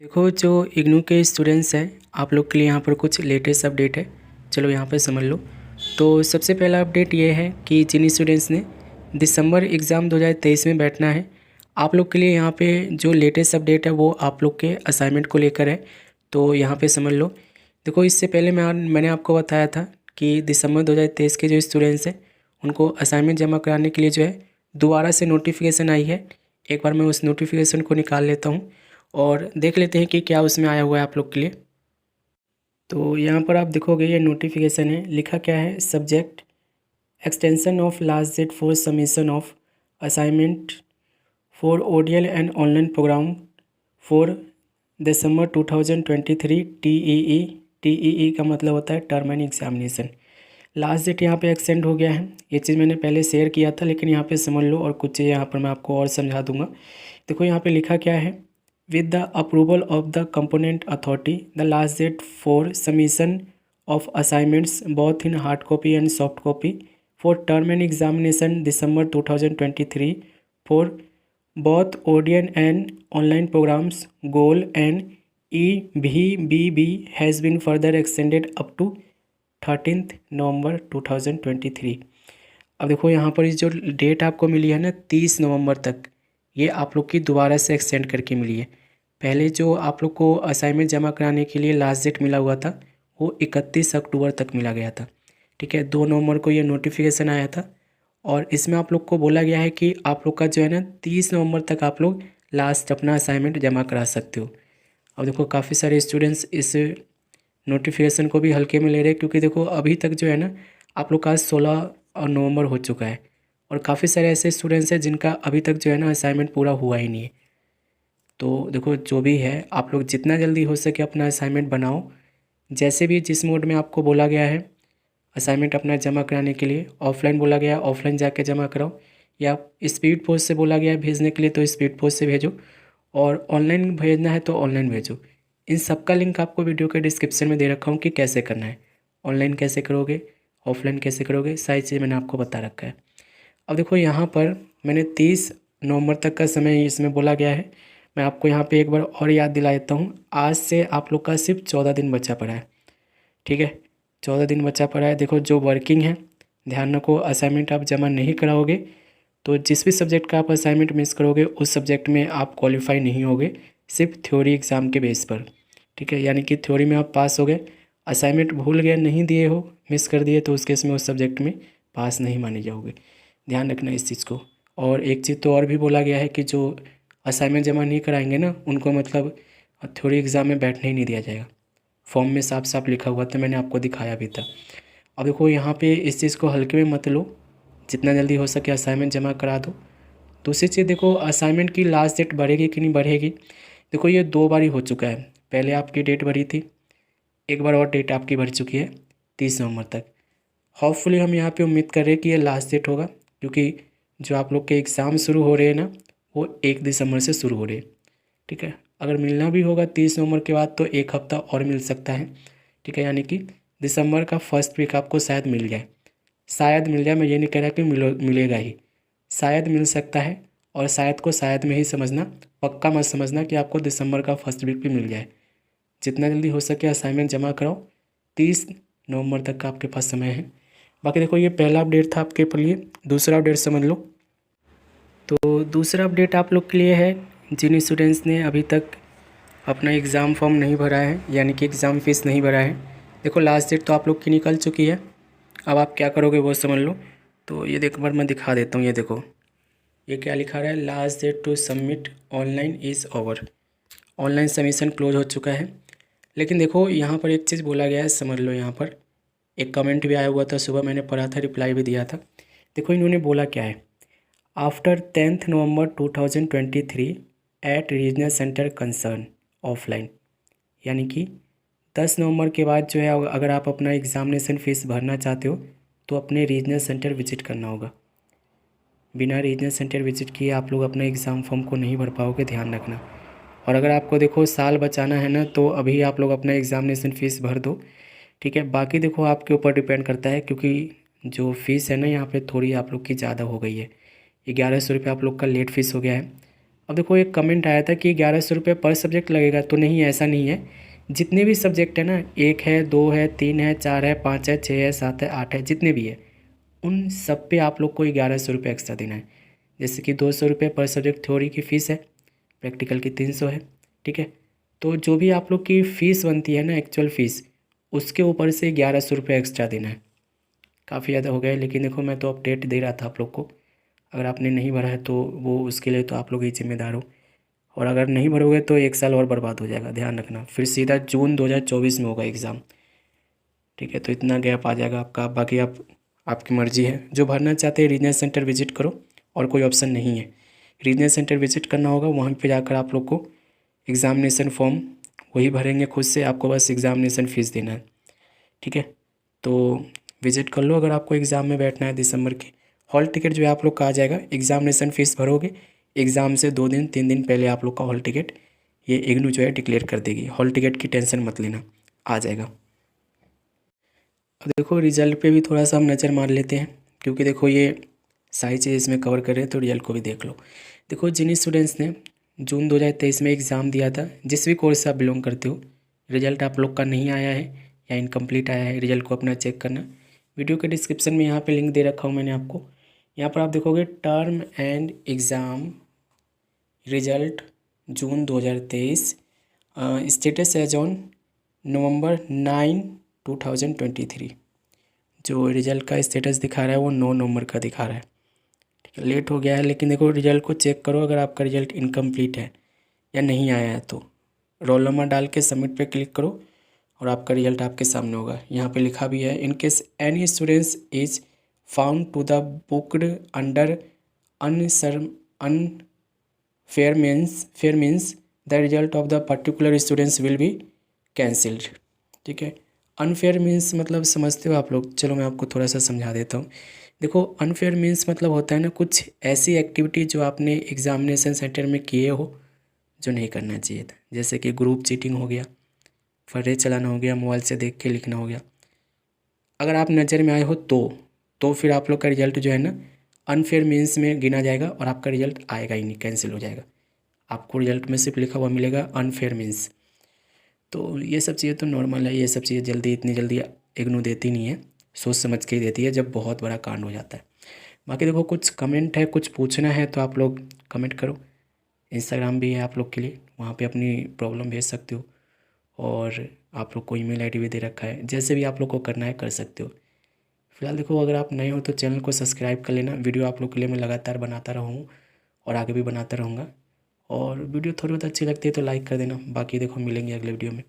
देखो जो इग्नू के स्टूडेंट्स हैं आप लोग के लिए यहाँ पर कुछ लेटेस्ट अपडेट है। चलो यहाँ पर समझ लो। तो सबसे पहला अपडेट ये है कि जिन स्टूडेंट्स ने दिसंबर एग्ज़ाम 2023 में बैठना है आप लोग के लिए यहाँ पे जो लेटेस्ट अपडेट है वो आप लोग के असाइनमेंट को लेकर है। तो यहाँ पे समझ लो। देखो इससे पहले मैंने आपको बताया था कि दिसंबर 2023 के जो स्टूडेंट्स हैं उनको असाइनमेंट जमा कराने के लिए जो है दोबारा से नोटिफिकेशन आई है। एक बार मैं उस नोटिफिकेशन को निकाल लेता हूँ और देख लेते हैं कि क्या उसमें आया हुआ है आप लोग के लिए। तो यहाँ पर आप देखोगे ये नोटिफिकेशन है, लिखा क्या है, subject extension of last date for submission of assignment for ODL and online program for December 2023 TEE. TEE का मतलब होता है term end examination. Last date यहाँ पे एक्सटेंड हो गया है। ये चीज़ मैंने पहले शेयर किया था लेकिन यहाँ पे समझ लो और कुछ चीज़ यहाँ पर मैं आपको और समझा दूंगा। देखो यहाँ पे लिखा क्या है, with the approval of the component authority the last date for submission of assignments both in hard copy and soft copy for term and examination December 2023 for both ODN and online programs goal and EVBB has been further extended up to 13th November 2023। अब देखो यहाँ पर इस जो date आपको मिली है ना 30 नवंबर तक, ये आप लोग की दोबारा से एक्सटेंड करके मिली है। पहले जो आप लोग को असाइनमेंट जमा कराने के लिए लास्ट डेट मिला हुआ था वो 31 अक्टूबर तक मिला गया था। ठीक है, 2 नवंबर को ये नोटिफिकेशन आया था और इसमें आप लोग को बोला गया है कि आप लोग का जो है ना 30 नवंबर तक आप लोग लास्ट अपना असाइनमेंट जमा करा सकते हो। अब देखो काफ़ी सारे स्टूडेंट्स इस नोटिफिकेशन को भी हल्के में ले रहे हैं क्योंकि देखो अभी तक जो है ना आप लोग का 16 नवंबर हो चुका है और काफ़ी सारे ऐसे स्टूडेंट्स हैं जिनका अभी तक जो है ना असाइनमेंट पूरा हुआ ही नहीं है। तो देखो जो भी है आप लोग जितना जल्दी हो सके अपना असाइनमेंट बनाओ। जैसे भी जिस मोड में आपको बोला गया है असाइनमेंट अपना जमा कराने के लिए, ऑफलाइन बोला गया है ऑफलाइन जाके जमा कराओ या स्पीड पोस्ट से बोला गया है भेजने के लिए तो स्पीड पोस्ट से भेजो और ऑनलाइन भेजना है तो ऑनलाइन भेजो। इन सब का लिंक आपको वीडियो के डिस्क्रिप्शन में दे रखा हूँ कि कैसे करना है, ऑनलाइन कैसे करोगे, ऑफलाइन कैसे करोगे, सारी चीज़ मैंने आपको बता रखा है। अब देखो यहाँ पर मैंने 30 नवंबर तक का समय इसमें बोला गया है। मैं आपको यहाँ पे एक बार और याद दिला देता हूँ, आज से आप लोग का सिर्फ 14 दिन बचा पड़ा है। ठीक है, 14 दिन बचा पड़ा है। देखो जो वर्किंग है ध्यान रखो, असाइनमेंट आप जमा नहीं कराओगे तो जिस भी सब्जेक्ट का आप असाइनमेंट मिस करोगे उस सब्जेक्ट में आप क्वालिफाई नहीं होगे, सिर्फ थ्योरी एग्ज़ाम के बेस पर। ठीक है, यानी कि थ्योरी में आप पास हो गए, असाइनमेंट भूल गए, नहीं दिए हो, मिस कर दिए तो उस केस में उस सब्जेक्ट में पास नहीं माने जाओगे। ध्यान रखना इस चीज़ को। और एक चीज़ तो और भी बोला गया है कि जो असाइनमेंट जमा नहीं कराएंगे ना उनको मतलब थ्योरी एग्ज़ाम में बैठने ही नहीं दिया जाएगा। फॉर्म में साफ साफ लिखा हुआ था, मैंने आपको दिखाया भी था। अब देखो यहाँ पे इस चीज़ को हल्के में मत लो, जितना जल्दी हो सके असाइनमेंट जमा करा दो। दूसरी चीज़ देखो असाइनमेंट की लास्ट डेट बढ़ेगी कि नहीं बढ़ेगी। देखो ये 2 बार ही हो चुका है, पहले आपकी डेट बढ़ी थी, एक बार और डेट आपकी बढ़ चुकी है 30 नवंबर तक। होपफुली हम यहाँ पे उम्मीद कर रहे हैं कि ये लास्ट डेट होगा क्योंकि जो आप लोग के एग्ज़ाम शुरू हो रहे हैं ना वो 1 दिसंबर से शुरू हो रहे हैं। ठीक है, अगर मिलना भी होगा 30 नवंबर के बाद तो 1 हफ़्ता और मिल सकता है। ठीक है, यानी कि दिसंबर का फर्स्ट वीक आपको शायद मिल जाए, शायद मिल जाए, मैं ये नहीं कह रहा कि मिलेगा ही, शायद मिल सकता है। और शायद को शायद में ही समझना, पक्का मत समझना कि आपको दिसंबर का फर्स्ट वीक भी मिल जाए। जितना जल्दी हो सके असाइनमेंट जमा कराओ, 30 नवंबर तक का आपके पास समय है। बाकी देखो ये पहला अपडेट था आपके लिए, दूसरा अपडेट समझ लो। तो दूसरा अपडेट आप लोग के लिए है जिन स्टूडेंट्स ने अभी तक अपना एग्ज़ाम फॉर्म नहीं भरा है यानी कि एग्ज़ाम फ़ीस नहीं भरा है। देखो लास्ट डेट तो आप लोग की निकल चुकी है, अब आप क्या करोगे वो समझ लो। तो ये एक बार मैं दिखा देता हूँ, ये देखो ये क्या लिखा रहा है, last date to submit online is over. Online submission close हो चुका है। लेकिन देखो यहाँ पर एक चीज़ बोला गया है, समझ लो। यहाँ पर एक कमेंट भी आया हुआ था, सुबह मैंने पढ़ा था, रिप्लाई भी दिया था। देखो इन्होंने बोला क्या है, आफ्टर 10th नवंबर 2023 eight regional centre concern offline, यानी कि 10 नवंबर के बाद जो है अगर आप अपना एग्ज़ामिनेशन फ़ीस भरना चाहते हो तो अपने रीजनल सेंटर विजिट करना होगा। बिना रीजनल सेंटर विजिट किए आप लोग अपना एग्ज़ाम फॉर्म को नहीं भर पाओगे, ध्यान रखना। और अगर आपको देखो साल बचाना है ना तो अभी आप लोग अपना एग्ज़ामिनेशन फ़ीस भर दो। ठीक है, बाकी देखो आपके ऊपर डिपेंड करता है क्योंकि जो फ़ीस है ना यहाँ पे थोड़ी आप लोग की ज़्यादा हो गई है। 1100 रुपये आप लोग का लेट फ़ीस हो गया है। अब देखो एक कमेंट आया था कि 1100 रुपये पर सब्जेक्ट लगेगा, तो नहीं, ऐसा नहीं है। जितने भी सब्जेक्ट है ना, 1 है, 2 है, 3 है, 4 है, 5 है, 6 है, 7 है, 8 है, जितने भी है उन सब पे आप लोग को 1100 रुपये एक्स्ट्रा देना है। जैसे कि 200 रुपये पर सब्जेक्ट थ्योरी की फ़ीस है, प्रैक्टिकल की 300 है, ठीक है। तो जो भी आप लोग की फ़ीस बनती है ना, एक्चुअल फ़ीस, उसके ऊपर से 1100 रुपये एक्स्ट्रा देना है। काफ़ी ज़्यादा हो गया है, लेकिन देखो मैं तो अपडेट दे रहा था आप लोग को। अगर आपने नहीं भरा है तो वो उसके लिए तो आप लोग ही जिम्मेदार हो, और अगर नहीं भरोगे तो 1 साल और बर्बाद हो जाएगा, ध्यान रखना। फिर सीधा जून 2024 में होगा एग्ज़ाम, ठीक है। तो इतना गैप आ जाएगा आपका। बाकी आपकी मर्ज़ी है, जो भरना चाहते हैं रीजनल सेंटर विजिट करो, और कोई ऑप्शन नहीं है। रीजनल सेंटर विजिट करना होगा, वहाँ पे जाकर आप लोग को एग्ज़ामिनेशन फॉर्म वही भरेंगे खुद से, आपको बस एग्ज़ामिनेशन फ़ीस देना है, ठीक है। तो विज़िट कर लो अगर आपको एग्ज़ाम में बैठना है दिसंबर की। हॉल टिकट जो है आप लोग का आ जाएगा, एग्ज़ामिनेशन फ़ीस भरोगे, एग्ज़ाम से 2 दिन 3 दिन पहले आप लोग का हॉल टिकट ये इग्नू जो है डिक्लेयर कर देगी। हॉल टिकट की टेंशन मत लेना, आ जाएगा। अब देखो रिज़ल्ट पे भी थोड़ा सा हम नज़र मार लेते हैं, क्योंकि देखो ये सारी चीज़ इसमें कवर कर रहे हैं, तो रिज़ल्ट को भी देख लो। देखो जिन स्टूडेंट्स ने जून 2023 में एग्ज़ाम दिया था, जिस भी कोर्स से आप बिलोंग करते हो, रिज़ल्ट आप लोग का नहीं आया है या इनकम्प्लीट आया है, रिज़ल्ट को अपना चेक करना। वीडियो के डिस्क्रिप्शन में यहाँ पे लिंक दे रखा हूँ मैंने आपको। यहाँ पर आप देखोगे term end exam result June 2023 status as on November 9, 2023। जो रिज़ल्ट का स्टेटस दिखा रहा है वो 9 नवंबर का दिखा रहा है, ठीक है। लेट हो गया है, लेकिन देखो रिज़ल्ट को चेक करो, अगर आपका रिज़ल्ट इनकम्प्लीट है या नहीं आया है तो रोल नंबर डाल के सबमिट पे क्लिक करो, और आपका रिज़ल्ट आपके सामने होगा। यहाँ पे लिखा भी है, in case any students is found to the booked under fair means the result of the particular students will be cancelled, ठीक है। अनफेयर मीन्स मतलब समझते हो आप लोग? चलो मैं आपको थोड़ा सा समझा देता हूँ। देखो अनफेयर मीन्स मतलब होता है ना, कुछ ऐसी एक्टिविटी जो आपने एग्ज़ामिनेशन सेंटर में किए हो जो नहीं करना चाहिए था। जैसे कि ग्रुप चीटिंग हो गया, फर्रे चलाना हो गया, मोबाइल से देख के लिखना हो गया। अगर आप नज़र में आए हो तो फिर आप लोग का रिजल्ट जो है ना अनफेयर मीन्स में गिना जाएगा, और आपका रिजल्ट आएगा ही नहीं, कैंसिल हो जाएगा। आपको रिजल्ट में सिर्फ लिखा हुआ मिलेगा अनफेयर मीन्स। तो ये सब चीज़ें तो नॉर्मल है, ये सब चीज़ें इतनी जल्दी इग्नू देती नहीं है, सोच समझ के ही देती है जब बहुत बड़ा कांड हो जाता है। बाकी देखो कुछ कमेंट है, कुछ पूछना है तो आप लोग कमेंट करो। इंस्टाग्राम भी है आप लोग के लिए, वहाँ पे अपनी प्रॉब्लम भेज सकते हो, और आप लोग को ईमेल आईडी भी दे रखा है, जैसे भी आप लोग को करना है कर सकते हो। फिलहाल देखो अगर आप नए हो तो चैनल को सब्सक्राइब कर लेना। वीडियो आप लोग के लिए मैं लगातार बनाता रहूँ, और आगे भी बनाता रहूँगा। और वीडियो थोड़ी बहुत अच्छी लगती है तो लाइक कर देना। बाकी देखो मिलेंगे अगले वीडियो में।